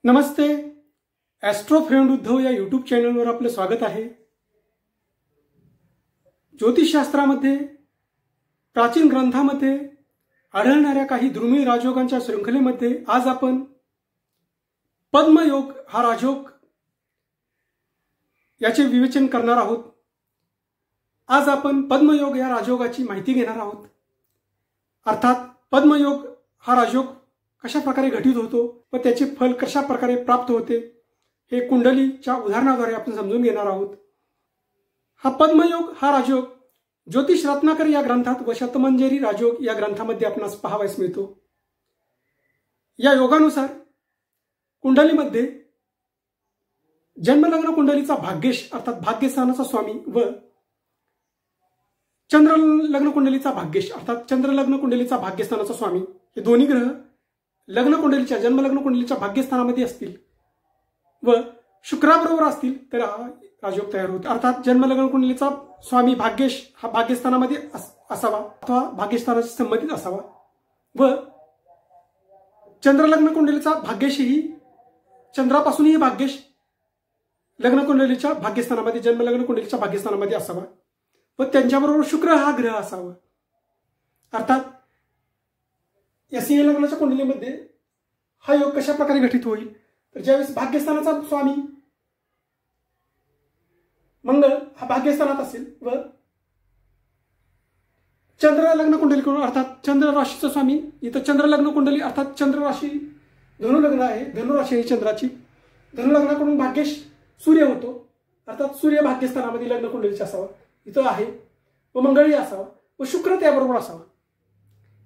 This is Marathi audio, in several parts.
नमस्ते. ॲस्ट्रो फ्रेंड उद्धव या यूट्यूब चॅनलवर आपलं स्वागत आहे. ज्योतिषशास्त्रामध्ये प्राचीन ग्रंथामध्ये आढळणाऱ्या काही दुर्मिळ राजयोगांच्या शृंखलेमध्ये आज आपण पद्मयोग हा राजयोग याचे विवेचन करणार आहोत. आज आपण पद्मयोग या राजयोगाची माहिती घेणार आहोत. अर्थात पद्मयोग हा राजयोग कशा प्रकारे घटित होतो व त्याचे फल कशा प्रकारे प्राप्त होते हे कुंडलीच्या उदाहरणाद्वारे आपण समजून घेणार आहोत. हा पद्मयोग हा राजयोग ज्योतिष रत्नाकर या ग्रंथात व शतमंजरी राजयोग या ग्रंथामध्ये आपणास पाहावयास मिळतो. या योगानुसार कुंडलीमध्ये जन्मलग्न कुंडलीचा भाग्येश अर्थात भाग्यस्थानाचा स्वामी व चंद्रलग्न कुंडलीचा भाग्येश अर्थात चंद्रलग्न कुंडलीचा भाग्यस्थानाचा स्वामी हे दोन्ही ग्रह लग्न कुंडलीच्या जन्मलग्न कुंडलीच्या भाग्यस्थानामध्ये असतील व शुक्राबरोबर असतील तर हा राजयोग तयार होतो. अर्थात जन्मलग्न कुंडलीचा स्वामी भाग्येश हा भाग्यस्थानामध्ये असावा अथवा भाग्यस्थानाशी संबंधित असावा व चंद्रलग्न कुंडलीचा भाग्येशही चंद्रापासूनही भाग्येश लग्न कुंडलीच्या भाग्यस्थानामध्ये जन्मलग्न कुंडलीच्या भाग्यस्थानामध्ये असावा व त्यांच्याबरोबर शुक्र हा ग्रह असावा. अर्थात या सिंह लग्नाच्या कुंडलीमध्ये हा योग कशा प्रकारे घटित होईल तर ज्यावेळेस भाग्यस्थानाचा स्वामी मंगळ हा भाग्यस्थानात असेल व चंद्र लग्न कुंडली अर्थात चंद्र राशीचा स्वामी इथं चंद्र लग्न कुंडली अर्थात चंद्र राशी धनुलग्न आहे. धनुराशी आहे चंद्राची. धनुलग्नाकडून भाग्येश सूर्य होतो अर्थात सूर्य भाग्यस्थानामध्ये लग्न कुंडलीचा असावा इथं आहे व मंगळही असावा व शुक्र त्याबरोबर असावा.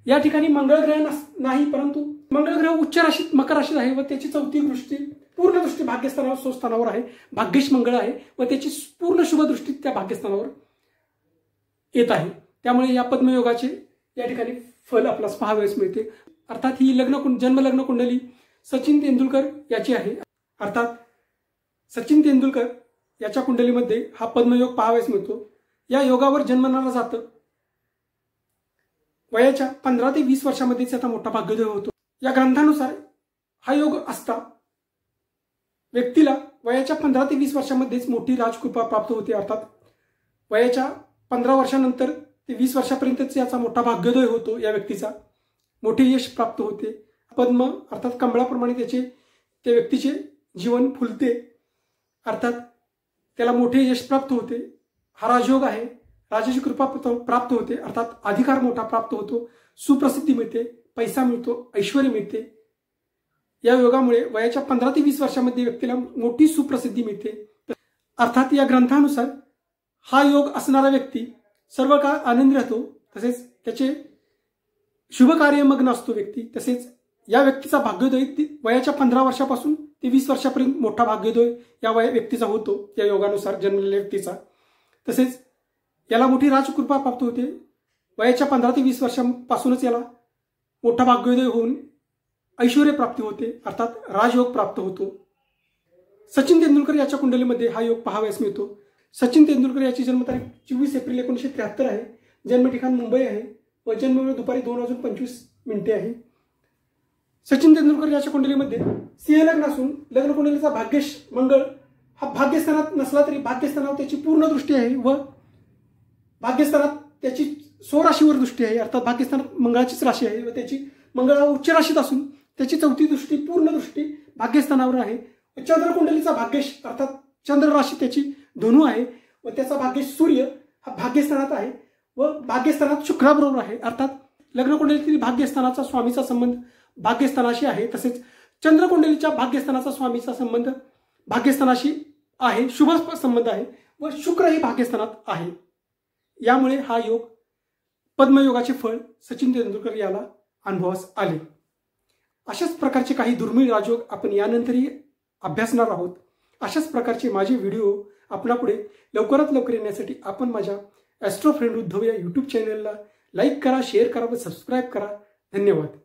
या ठिकाणी मंगळ ग्रह नाही परंतु मंगळ ग्रह उच्च राशीत मकर राशीत आहे व त्याची चौथी दृष्टी पूर्ण दृष्टी भाग्यस्थानावर स्वस्थानावर आहे. भाग्येश मंगळ आहे व त्याची पूर्ण शुभ दृष्टी त्या भाग्यस्थानावर येत आहे. त्यामुळे या पद्मयोगाचे या ठिकाणी फल आपल्याला पाहावयास मिळते. अर्थात ही जन्मलग्न कुंडली सचिन तेंडुलकर याची आहे. अर्थात सचिन तेंडुलकर याच्या कुंडलीमध्ये हा पद्मयोग पाहावयास मिळतो. या योगावर जन्मणारा जातं वयाच्या 15 ते 20 वर्षामध्येच त्याचा मोठा भाग्योदय होतो. या ग्रंथानुसार हा योग असता व्यक्तीला वयाच्या 15 ते 20 वर्षामध्येच मोठी राजकृपा प्राप्त होते. अर्थात वयाच्या 15 वर्षानंतर ते 20 वर्षापर्यंतच याचा मोठा भाग्योदय होतो. या व्यक्तीचा मोठे यश प्राप्त होते. पद्म अर्थात कमळाप्रमाणे त्या व्यक्तीचे जीवन फुलते. अर्थात त्याला मोठे यश प्राप्त होते. हा राजयोग आहे. राजाची कृपा प्राप्त होते अर्थात अधिकार मोठा प्राप्त होतो. सुप्रसिद्धी मिळते, पैसा मिळतो, ऐश्वर्य मिळते. या योगामुळे वयाच्या 15 ते 20 वर्षामध्ये व्यक्तीला मोठी सुप्रसिद्धी मिळते. अर्थात या ग्रंथानुसार हा योग असणारा व्यक्ती सर्व काळ आनंदी राहतो. तसेच त्याचे शुभ कार्य मग्न असतो व्यक्ती. तसेच या व्यक्तीचा भाग्योदय वयाच्या 15 वर्षापासून ते 20 वर्षापर्यंत मोठा भाग्योदय या व्यक्तीचा होतो या योगानुसार जन्मलेल्या व्यक्तीचा. तसेच याला मोठी राजकृपा प्राप्त होते. वयाच्या 15 ते 20 वर्षांपासूनच याला मोठा भाग्योदय होऊन ऐश्वर्य प्राप्ती होते अर्थात राजयोग प्राप्त होतो. सचिन तेंडुलकर याच्या कुंडलीमध्ये हा योग पाहावयास मिळतो. सचिन तेंडुलकर याची जन्मतारीख 24 एप्रिल 1973 आहे. जन्म ठिकाण मुंबई आहे व जन्मवेळ दुपारी 2:25 आहे. सचिन तेंडुलकर याच्या कुंडलीमध्ये सिंह लग्न असून लग्न कुंडलीचा भाग्येश मंगळ हा भाग्यस्थानात नसला तरी भाग्यस्थानावर त्याची पूर्ण दृष्टी आहे व भाग्यस्थानात त्याची स्वराशीवर दृष्टी आहे. अर्थात भाग्यस्थानात मंगळाचीच राशी आहे व त्याची मंगळ हा उच्च राशीत असून त्याची चौथी दृष्टी पूर्ण दृष्टी भाग्यस्थानावर आहे. चंद्रकुंडलीचा भाग्येश अर्थात चंद्र राशी त्याची धनु आहे व त्याचा भाग्येश सूर्य हा भाग्यस्थानात आहे व भाग्यस्थानात शुक्राबरोबर आहे. अर्थात लग्नकुंडलीतील भाग्यस्थानाचा स्वामीचा संबंध भाग्यस्थानाशी आहे. तसेच चंद्रकुंडलीच्या भाग्यस्थानाचा स्वामीचा संबंध भाग्यस्थानाशी आहे, शुभ संबंध आहे व शुक्रही भाग्यस्थानात आहे. यामुळे हा योग पद्मयोगाचे फळ सचिन तेंडुलकर याला अनुभवास आले. अशाच प्रकारचे काही दुर्मिळ राजयोग आपण यानंतरही अभ्यासणार आहोत. अशाच प्रकारचे माझे व्हिडिओ आपणापुढे लवकरात लवकर येण्यासाठी आपण माझ्या ॲस्ट्रो फ्रेंड उद्धव या यूट्यूब चॅनलला लाईक करा, शेअर करा व सबस्क्राईब करा. धन्यवाद.